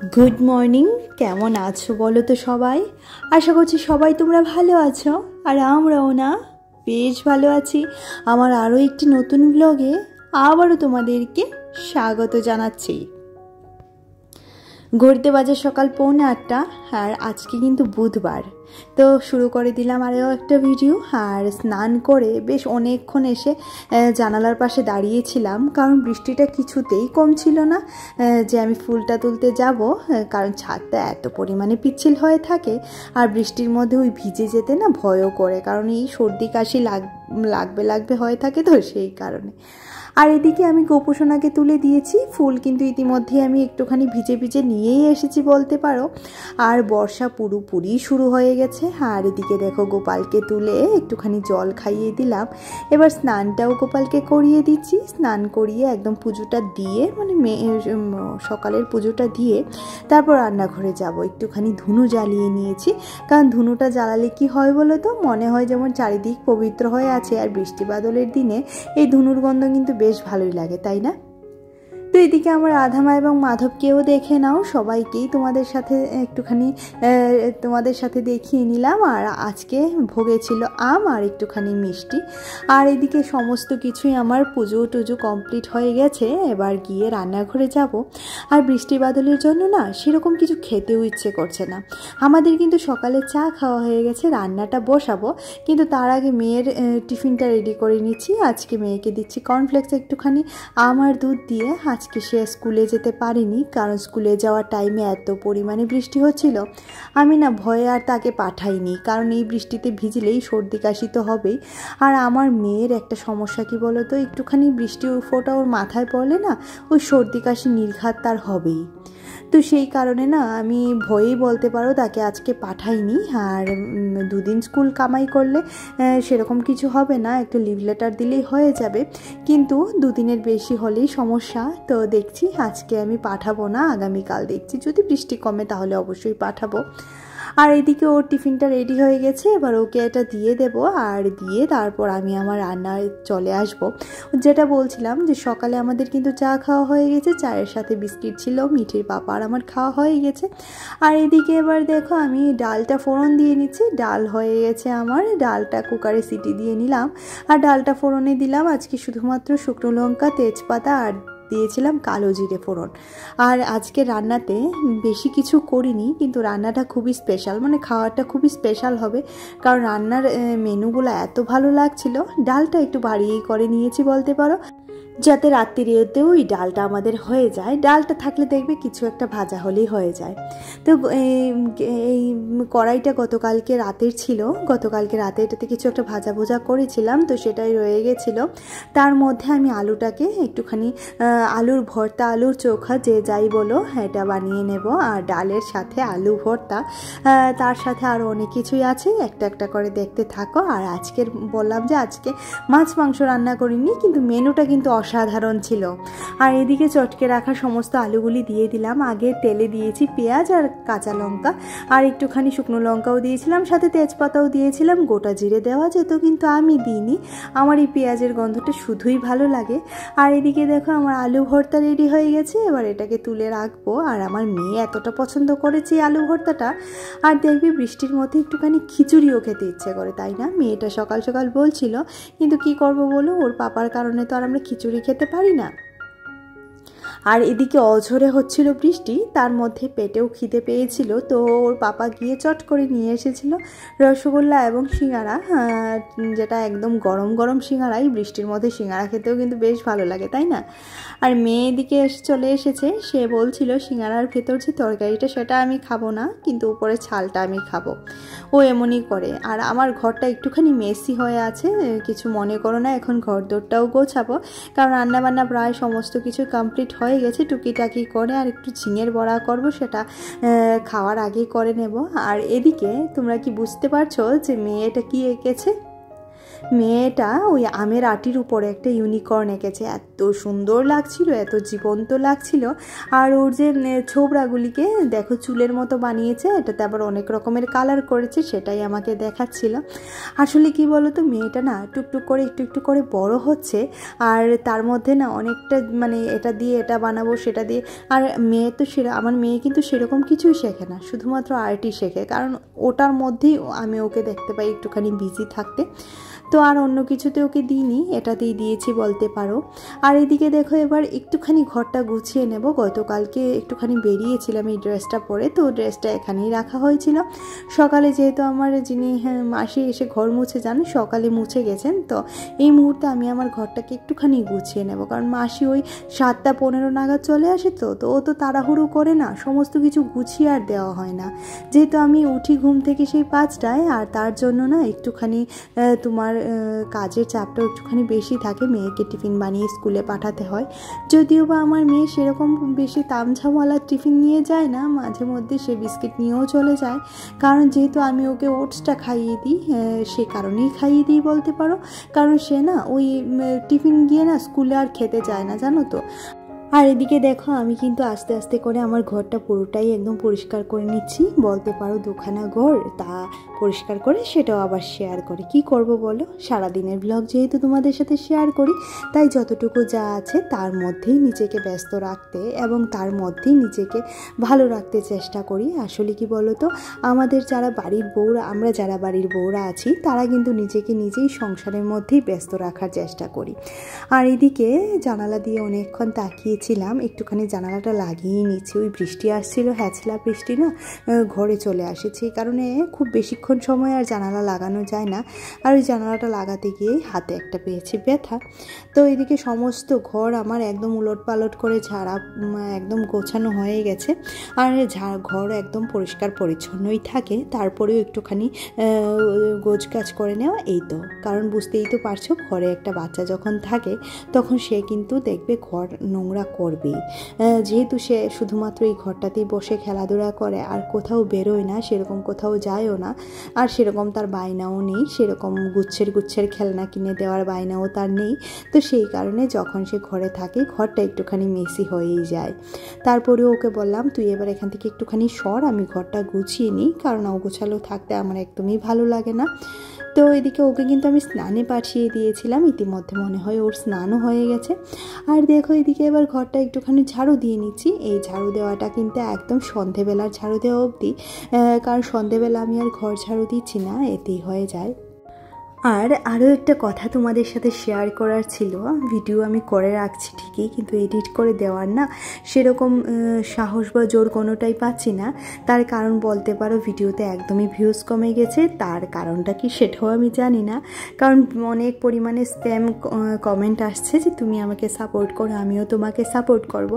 Good morning. কেমন আছো বলো তো সবাই? আশা করছি সবাই তোমরা ভালো আছো, আর আমরাও না বেশ ভালো আছি। আমার আরও একটি নতুন ব্লগে আবারও তোমাদেরকে স্বাগত জানাচ্ছি। ঘুরতে বাজে সকাল 7:45, আর আজকে কিন্তু বুধবার। তো শুরু করে দিলাম আরও একটা ভিডিও। আর স্নান করে বেশ অনেকক্ষণ এসে জানালার পাশে দাঁড়িয়েছিলাম, কারণ বৃষ্টিটা কিছুতেই কমছিল না যে আমি ফুলটা তুলতে যাব, কারণ ছাদটা এত পরিমাণে পিচ্ছিল হয়ে থাকে। আর বৃষ্টির মধ্যে ওই ভিজে যেতে না ভয়ও করে, কারণ এই সর্দি কাশি লাগবে হয়ে থাকে, তো সেই কারণে। আর এদিকে আমি গোপুসোনাকে তুলে দিয়েছি ফুল, কিন্তু ইতিমধ্যে আমি একটুখানি ভিজে ভিজে নিয়েই এসেছি বলতে পারো। আর বর্ষা পুরোপুরি শুরু হয়ে গেছে। আর এদিকে দেখো গোপালকে তুলে একটুখানি জল খাইয়ে দিলাম। এবার স্নানটাও গোপালকে করিয়ে দিচ্ছি। স্নান করিয়ে একদম পুজোটা দিয়ে, মানে সকালের পুজোটা দিয়ে তারপর রান্নাঘরে যাব। একটুখানি ধুনো জ্বালিয়ে নিয়েছি, কারণ ধুনোটা জ্বালালে কি হয় বলো তো, মনে হয় যেমন চারিদিক পবিত্র হয়ে আছে। আর বৃষ্টি বাদলের দিনে এই ধুনুর গন্ধ কিন্তু বেশ ভালোই লাগে, তাই না? তো এদিকে আমার রাধামা এবং মাধবকেও দেখে নাও, সবাইকেই তোমাদের সাথে দেখিয়ে নিলাম। আর আজকে ভোগে ছিল আম আর একটুখানি মিষ্টি। আর এদিকে সমস্ত কিছুই আমার পুজো টুজো কমপ্লিট হয়ে গেছে। এবার গিয়ে রান্নাঘরে যাব। আর বৃষ্টি বাদলের জন্য না সেরকম কিছু খেতেও ইচ্ছে করছে না। আমাদের কিন্তু সকালে চা খাওয়া হয়ে গেছে, রান্নাটা বসাবো, কিন্তু তার আগে মেয়ের টিফিনটা রেডি করে নিচ্ছি। আজকে মেয়েকে দিচ্ছি কর্নফ্লেক্স একটুখানি আম আর দুধ দিয়ে। আজকে সে স্কুলে যেতে পারেনি, কারণ স্কুলে যাওয়ার টাইমে এত পরিমাণে বৃষ্টি হচ্ছিল। আমি না ভয়ে আর তাকে পাঠাইনি, কারণ এই বৃষ্টিতে ভিজলেই সর্দি কাশি তো হবেই। আর আমার মেয়ের একটা সমস্যা কি বলো তো, একটুখানি বৃষ্টি ফোঁটা ওর মাথায় পড়লে না ওই সর্দি কাশি নির্ঘাত তার হবেই। তো সেই কারণে না আমি ভয়েই বলতে পারো তাকে আজকে পাঠাইনি। আর দুদিন স্কুল কামাই করলে সেরকম কিছু হবে না, একটু লিভ লেটার দিলেই হয়ে যাবে, কিন্তু দুদিনের বেশি হলেই সমস্যা। তো দেখছি আজকে আমি পাঠাবো না, আগামীকাল দেখছি যদি বৃষ্টি কমে তাহলে অবশ্যই পাঠাবো। আর এদিকে ওর টিফিনটা রেডি হয়ে গেছে, এবার ওকে এটা দিয়ে দেব। আর দিয়ে তারপর আমি আমার রান্নায় চলে আসব। যেটা বলছিলাম যে সকালে আমাদের কিন্তু চা খাওয়া হয়ে গেছে, চায়ের সাথে বিস্কিট ছিল, মিঠির পাপা আর আমার খাওয়া হয়ে গেছে। আর এদিকে এবার দেখো আমি ডালটা ফোড়ন দিয়ে নিচ্ছি। ডাল হয়ে গেছে আমার, ডালটা কুকারে সিটি দিয়ে নিলাম। আর ডালটা ফোড়নে দিলাম আজকে শুধুমাত্র শুকনো লঙ্কা, তেজপাতা আর দিয়েছিলাম কালো জিরে ফোড়ন। আর আজকে রান্নাতে বেশি কিছু করিনি, কিন্তু রান্নাটা খুবই স্পেশাল, মানে খাওয়াটা খুবই স্পেশাল হবে, কারণ রান্নার মেনুগুলো এত ভালো লাগছিল। ডালটা একটু বাড়িয়েই করে নিয়েছি বলতে পারো, যাতে রাত্রিরেতেও ওই ডালটা আমাদের হয়ে যায়। ডালটা থাকলে দেখবে কিছু একটা ভাজা হলেই হয়ে যায়। তো এই কড়াইটা গতকালকে রাতের ছিল, গতকালকে রাতে এটাতে কিছু একটা ভাজা করেছিলাম, তো সেটাই রয়ে গেছিলো। তার মধ্যে আমি আলুটাকে একটুখানি আলুর ভর্তা, আলুর চোখা যে যাই বলো, এটা বানিয়ে নেব। আর ডালের সাথে আলু ভর্তা, তার সাথে আরও অনেক কিছুই আছে, একটা একটা করে দেখতে থাকো। আর আজকের বললাম যে আজকে মাছ মাংস রান্না করিনি, কিন্তু মেনুটা কিন্তু অসাধারণ ছিল। আর এদিকে চটকে রাখা সমস্ত আলুগুলি দিয়ে দিলাম। আগে তেলে দিয়েছি পেঁয়াজ আর কাঁচা লঙ্কা, আর একটুখানি শুকনো লঙ্কাও দিয়েছিলাম, সাথে তেজপাতাও দিয়েছিলাম। গোটা জিরে দেওয়া যেত, কিন্তু আমি দিইনি, আমার এই পেঁয়াজের গন্ধটা শুধুই ভালো লাগে। আর এদিকে দেখো আমার আলু ভর্তা রেডি হয়ে গেছে, এবার এটাকে তুলে রাখবো। আর আমার মেয়ে এতটা পছন্দ করেছে আলু ভর্তাটা। আর দেখবি বৃষ্টির মধ্যে একটুখানি খিচুড়িও খেতে ইচ্ছে করে, তাই না? মেয়েটা সকাল সকাল বলছিল, কিন্তু কি করব বলো, ওর পাপার কারণে তো আর আমরা খিচুড়ি খেতে পারি না। আর এদিকে অঝরে হচ্ছিল বৃষ্টি, তার মধ্যে পেটেও খিদে পেয়েছিল, তো ওর পাপা গিয়ে চট করে নিয়ে এসেছিল রসগোল্লা এবং সিঙ্গারা, যেটা একদম গরম গরম সিঙ্গারা। এই বৃষ্টির মধ্যে সিঙ্গারা খেতেও কিন্তু বেশ ভালো লাগে, তাই না? আর মেয়ে এদিকে চলে এসেছে, সে বলছিল সিঙ্গারার ভেতর যে তরকারিটা সেটা আমি খাবো না, কিন্তু উপরে ছালটা আমি খাবো। ও এমনই করে। আর আমার ঘরটা একটুখানি মেসি হয়ে আছে, কিছু মনে করো না, এখন ঘর দোরটাও গোছাবো, কারণ রান্নাবান্না প্রায় সমস্ত কিছু কমপ্লিট হয়ে গেছে। টুকিটাকি করে আর একটু ঝিঙের বড়া করব, সেটা খাওয়ার আগেই করে নেব। আর এদিকে তোমরা কি বুঝতে পারছো যে মেয়ে এটা কি এঁকেছে? মেয়েটা ওই আমের আটির উপরে একটা ইউনিকর্ন এঁকেছে, এত সুন্দর লাগছিল, এত জীবন্ত লাগছিল। আর ওর যে ছোবড়াগুলিকে দেখো চুলের মতো বানিয়েছে, এটাতে আবার অনেক রকমের কালার করেছে, সেটাই আমাকে দেখাচ্ছিল। আসলে কি বলো তো, মেয়েটা না টুকটুক করে একটু একটু করে বড় হচ্ছে, আর তার মধ্যে না অনেকটা মানে এটা দিয়ে এটা বানাবো সেটা দিয়ে। আর মেয়ে তো আমার মেয়ে কিন্তু সেরকম কিছুই শেখে না, শুধুমাত্র আর্টই শেখে, কারণ ওটার মধ্যেই আমি ওকে দেখতে পাই একটুখানি বিজি থাকতে। তো আর অন্য কিছুতে ওকে দিইনি, এটাতেই দিয়েছি বলতে পারো। আর এদিকে দেখো এবার একটুখানি ঘরটা গুছিয়ে নেব। গতকালকে একটুখানি বেরিয়েছিলাম এই ড্রেসটা পরে, তো ড্রেসটা এখানেই রাখা হয়েছিল। সকালে যেহেতু আমার যিনি মাসি এসে ঘর মুছে যান, সকালে মুছে গেছেন, তো এই মুহূর্তে আমি আমার ঘরটাকে একটুখানি গুছিয়ে নেব, কারণ মাসি ওই 7:15 নাগাদ চলে আসে, তো ও তো তাড়াহুড়ো করে না, সমস্ত কিছু গুছিয়ে আর দেওয়া হয় না। যেহেতু আমি উঠি ঘুম থেকে সেই 5টায়, আর তার জন্য না একটুখানি তোমার কাজের চাপটাও একটুখানি বেশি থাকে, মেয়েকে টিফিন বানিয়ে স্কুলে পাঠাতে হয়। যদিও বা আমার মেয়ে সেরকম বেশি তামঝামওয়ালা টিফিন নিয়ে যায় না, মাঝে মধ্যে সে বিস্কিট নিয়েও চলে যায়, কারণ যেহেতু আমি ওকে ওটসটা খাইয়ে দিই, সে কারণেই খাইয়ে দিই বলতে পারো। কারণ সে না ওই টিফিন গিয়ে না স্কুলে আর খেতে চায় না, জানো তো। আর এদিকে দেখো আমি কিন্তু আস্তে আস্তে করে আমার ঘরটা পুরোটাই একদম পরিষ্কার করে নিচ্ছি বলতে পারো। দুখানা ঘর তা পরিষ্কার করে সেটাও আবার শেয়ার করি, কি করব বলো, সারাদিনের ব্লগ যেহেতু তোমাদের সাথে শেয়ার করি, তাই যতটুকু যা আছে তার মধ্যেই নিজেকে ব্যস্ত রাখতে এবং তার মধ্যেই নিজেকে ভালো রাখতে চেষ্টা করি। আসলে কি বলো তো, আমাদের যারা বাড়ির বউরা, আমরা যারা বাড়ির বউরা আছি, তারা কিন্তু নিজেকে নিজেই সংসারের মধ্যেই ব্যস্ত রাখার চেষ্টা করি। আর এদিকে জানালা দিয়ে অনেকক্ষণ তাকিয়েছিলাম, একটুখানি জানালাটা লাগিয়ে নিচ্ছি। ওই বৃষ্টি আসছিল, হ্যাঁচলা বৃষ্টি না, ঘরে চলে আসেছি, এই কারণে খুব বেশিক্ষণ সময় আর জানালা লাগানো যায় না। আর ওই জানালাটা লাগাতে গিয়ে হাতে একটা পেয়েছি ব্যথা। তো এদিকে সমস্ত ঘর আমার একদম উলট পালট করে ঝাড়া একদম গোছানো হয়ে গেছে। আর ঘর একদম পরিষ্কার পরিচ্ছন্নই থাকে, তারপরেও একটুখানি গোছগাছ করে নেওয়া, এই তো। কারণ বুঝতেই তো পারছো, ঘরে একটা বাচ্চা যখন থাকে তখন সে কিন্তু দেখবে ঘর নোংরা করবেই, যেহেতু সে শুধুমাত্র এই ঘরটাতেই বসে খেলাধুলা করে, আর কোথাও বেরোয় না, সেরকম কোথাও যায়ও না, আর সেরকম তার বায়নাও নেই, সেরকম গুচ্ছের খেলনা কিনে দেওয়ার বায়নাও তার নেই। তো সেই কারণে যখন সে ঘরে থাকে, ঘরটা একটুখানি মেসি হয়েই যায়। তারপরেও ওকে বললাম, তুই এবার এখান থেকে একটুখানি সর, আমি ঘরটা গুছিয়ে নিই, কারণ অগোছালো থাকতে আমার একদমই ভালো লাগে না। তো এদিকে ওকে কিন্তু আমি স্নানে পাঠিয়ে দিয়েছিলাম, ইতিমধ্যে মনে হয় ওর স্নানও হয়ে গেছে। আর দেখো এদিকে এবার ঘরটা একটুখানি ঝাড়ু দিয়ে নিচ্ছি। এই ঝাড়ু দেওয়াটা কিন্তু একদম সন্ধেবেলার ঝাড়ু দেওয়া অবধি, কারণ সন্ধেবেলা আমি আর ঘর ঝাড়ু দিচ্ছি না, এতেই হয়ে যায়। আর আরও একটা কথা তোমাদের সাথে শেয়ার করার ছিল, ভিডিও আমি করে রাখছি ঠিকই, কিন্তু এডিট করে দেওয়ার না সেরকম সাহস বা জোর কোনোটাই পাচ্ছি না। তার কারণ বলতে পারো, ভিডিওতে একদমই ভিউজ কমে গেছে। তার কারণটা কি সেটাও আমি জানি না, কারণ অনেক পরিমাণে স্প্যাম কমেন্ট আসছে যে তুমি আমাকে সাপোর্ট করো, আমিও তোমাকে সাপোর্ট করব।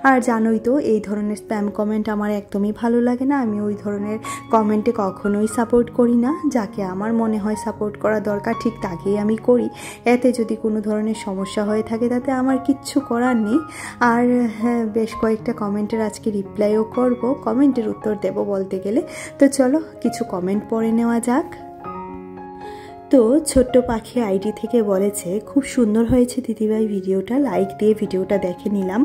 আর জানোই তো, এই ধরনের স্প্যাম কমেন্ট আমার একদমই ভালো লাগে না। আমি ওই ধরনের কমেন্টে কখনোই সাপোর্ট করি না। যাকে আমার মনে হয় সাপোর্ট করা দরকার ঠিক তাকেই আমি করি। এতে যদি কোনো ধরনের সমস্যা হয়ে থাকে তাতে আমার কিচ্ছু করার নেই। আর হ্যাঁ, বেশ কয়েকটা কমেন্টের আজকে রিপ্লাইও করব, কমেন্টের উত্তর দেব বলতে গেলে। তো চলো কিছু কমেন্ট পড়ে নেওয়া যাক। তো ছোট্ট পাখি আইডি থেকে বলেছে, খুব সুন্দর হয়েছে দিদিভাই ভিডিওটা, লাইক দিয়ে ভিডিওটা দেখে নিলাম।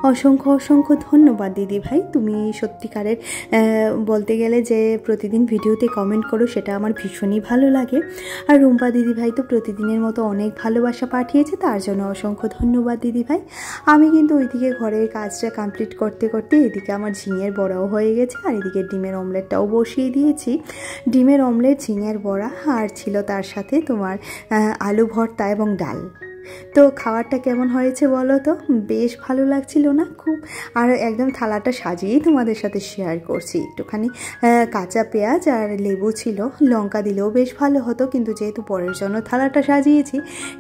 অসংখ্য অসংখ্য ধন্যবাদ দিদিভাই, তুমি সত্যিকারের বলতে গেলে যে প্রতিদিন ভিডিওতে কমেন্ট করো, সেটা আমার ভীষণই ভালো লাগে। আর রুম্পা দিদিভাই তো প্রতিদিনের মতো অনেক ভালোবাসা পাঠিয়েছে, তার জন্য অসংখ্য ধন্যবাদ দিদিভাই। আমি কিন্তু ওইদিকে ঘরের কাজটা কমপ্লিট করতে করতে এদিকে আমার ঝিঙের বড়াও হয়ে গেছে, আর এদিকে ডিমের অমলেটটাও বসিয়ে দিয়েছি। ডিমের অমলেট, ঝিঙের বড়া, আর ছিল তার সাথে তোমার আলু ভর্তা এবং ডাল। তো খাবারটা কেমন হয়েছে বলো তো, বেশ ভালো লাগছিল না খুব। আর একদম থালাটা সাজিয়েই তোমাদের সাথে শেয়ার করছি। একটুখানি কাঁচা পেঁয়াজ আর লেবু ছিল, লঙ্কা দিলেও বেশ ভালো হতো, কিন্তু যেহেতু পরের জন্য থালাটা সাজিয়েছি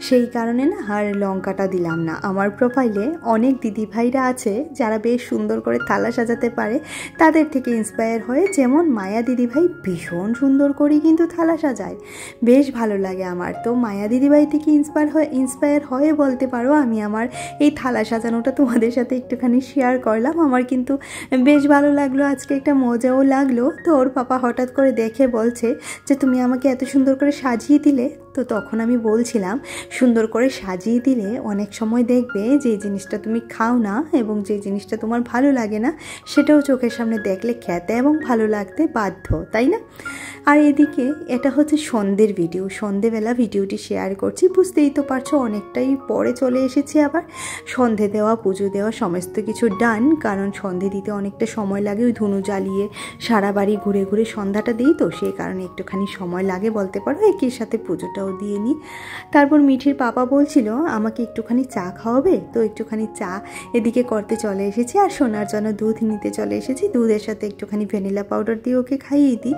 সেই কারণে না আর লঙ্কাটা দিলাম না। আমার প্রোফাইলে অনেক দিদিভাইরা আছে যারা বেশ সুন্দর করে থালা সাজাতে পারে, তাদের থেকে ইন্সপায়ার হয়ে, যেমন মায়া দিদিভাই ভীষণ সুন্দর করে কিন্তু থালা সাজায়, বেশ ভালো লাগে আমার। তো মায়া দিদিভাই থেকে ইন্সপায়ার হয়ে বলতে পারো আমি আমার এই থালা সাজানোটা তোমাদের সাথে একটুখানি শেয়ার করলাম। আমার কিন্তু বেশ ভালো লাগলো, আজকে একটা মজাও লাগলো। তো ওর পাপা হঠাৎ করে দেখে বলছে যে তুমি আমাকে এত সুন্দর করে সাজিয়ে দিলে, তো তখন আমি বলছিলাম সুন্দর করে সাজিয়ে দিলে অনেক সময় দেখবে যে জিনিসটা তুমি খাও না এবং যে জিনিসটা তোমার ভালো লাগে না সেটাও চোখের সামনে দেখলে খেতে এবং ভালো লাগতে বাধ্য, তাই না? আর এদিকে এটা হচ্ছে সন্ধ্যের ভিডিও, সন্ধেবেলা ভিডিওটি শেয়ার করছি। বুঝতেই তো পারছো অনেকটাই পরে চলে এসেছি, আবার সন্ধে দেওয়া পুজো দেওয়া সমস্ত কিছু ডান, কারণ সন্ধে দিতে অনেকটা সময় লাগে, ওই ধুনো জ্বালিয়ে সারা বাড়ি ঘুরে ঘুরে সন্ধ্যাটা দিই, তো সেই কারণে একটুখানি সময় লাগে বলতে পারো। একই সাথে পুজোটাও দিয়ে নিই। তারপর মিঠির পাপা বলছিল আমাকে একটুখানি চা খাওয়াবে, তো একটুখানি চা এদিকে করতে চলে এসেছি। আর সোনার জন্য দুধ নিতে চলে এসেছি, দুধের সাথে একটুখানি ভ্যানিলা পাউডার দিয়ে ওকে খাইয়ে দিই।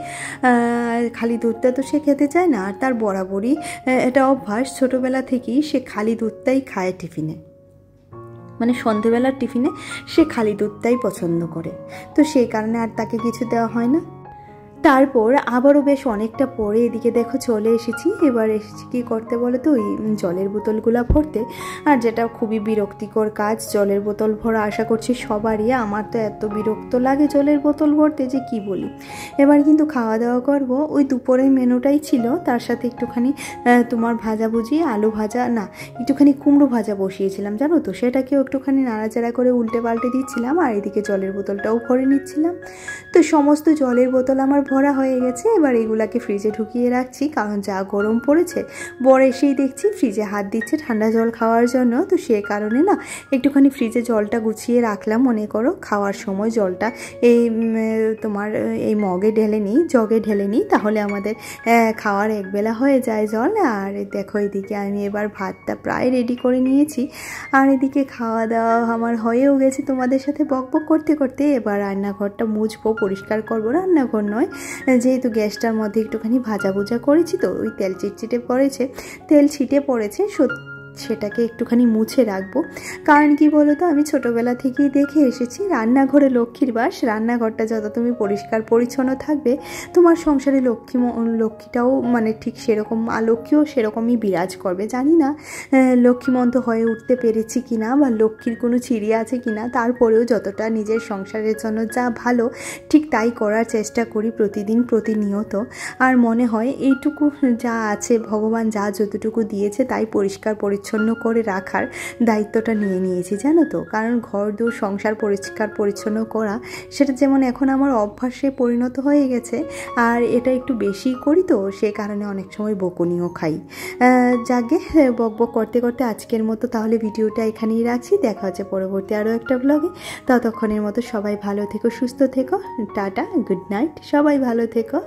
খালি দুধটা তো সে খেতে চায় না, আর তার বরাবরই এটা অভ্যাস, ছোটোবেলা থেকেই সে খালি দুধটাই খায় টিফিনে, মানে সন্ধেবেলার টিফিনে সে খালি দুধটাই পছন্দ করে, তো সেই কারণে আর তাকে কিছু দেওয়া হয় না। তারপর আবারও বেশ অনেকটা পরে এদিকে দেখো চলে এসেছি। এবার এসেছি কী করতে বলো তো, ওই জলের বোতলগুলো ভরতে। আর যেটা খুবই বিরক্তিকর কাজ, জলের বোতল ভরা, আশা করছি সবারই। আমার তো এত বিরক্ত লাগে জলের বোতল ভরতে যে কি বলি। এবার কিন্তু খাওয়া দাওয়া করব, ওই দুপুরের মেনুটাই ছিল, তার সাথে একটুখানি তোমার ভাজাভুজি, আলু ভাজা না, একটুখানি কুমড়ো ভাজা বসিয়েছিলাম জানো তো, সেটাকেও একটুখানি নাড়াচাড়া করে উল্টে পাল্টে দিচ্ছিলাম, আর এদিকে জলের বোতলটাও ভরে নিচ্ছিলাম। তো সমস্ত জলের বোতল আমার ভরা হয়ে গেছে। এবার এগুলাকে ফ্রিজে ঢুকিয়ে রাখছি, কারণ যা গরম পড়েছে। বর এসেই দেখছি ফ্রিজে হাত দিচ্ছে ঠান্ডা জল খাওয়ার জন্য, তো সে কারণে না একটুখানি ফ্রিজে জলটা গুছিয়ে রাখলাম। মনে করো খাওয়ার সময় জলটা এই তোমার এই মগে ঢেলে নিই, জগে ঢেলে নিই, তাহলে আমাদের খাওয়ার একবেলা হয়ে যায় জল। আর দেখো এদিকে আমি এবার ভাতটা প্রায় রেডি করে নিয়েছি, আর এদিকে খাওয়া দাওয়া আমার হয়েও গেছে। তোমাদের সাথে বকবক করতে করতে এবার রান্নাঘরটা মুছবো, পরিষ্কার করবো। রান্নাঘর নয়, যেহেতু গ্যাসটার মধ্যে একটুখানি ভাজা ভুজা করেছি, তো ওই তেল ছিটে পড়েছে সেটাকে একটুখানি মুছে রাখবো। কারণ কি বলো তো, আমি ছোটোবেলা থেকেই দেখে এসেছি রান্নাঘরে লক্ষ্মীর বাস। রান্নাঘরটা যত তুমি পরিষ্কার পরিচ্ছন্ন থাকবে, তোমার সংসারে লক্ষ্মীটাও মানে ঠিক সেরকম, লক্ষ্মীও সেরকমই বিরাজ করবে। জানি না লক্ষ্মীমন্ত হয়ে উঠতে পেরেছি কিনা, বা লক্ষ্মীর কোনো চিড়ি আছে কিনা, তারপরেও যতটা নিজের সংসারের জন্য যা ভালো ঠিক তাই করার চেষ্টা করি প্রতিদিন প্রতিনিয়ত। আর মনে হয় এইটুকু যা আছে, ভগবান যা যতটুকু দিয়েছে তাই পরিষ্কার পরিচ্ছন্ন করে রাখার দায়িত্বটা নিয়ে নিয়েছি জানো তো। কারণ ঘর দূর সংসার পরিষ্কার পরিচ্ছন্ন করা, সেটা যেমন এখন আমার অভ্যাসে পরিণত হয়ে গেছে, আর এটা একটু বেশি করি, তো সে কারণে অনেক সময় বকুনিও খাই। যাকে বকবক করতে করতে আজকের মতো তাহলে ভিডিওটা এখানেই রাখছি। দেখা হচ্ছে পরবর্তী আরও একটা ব্লগে। ততক্ষণের মতো সবাই ভালো থেকো, সুস্থ থেকো, টাটা, গুড নাইট, সবাই ভালো থেকো।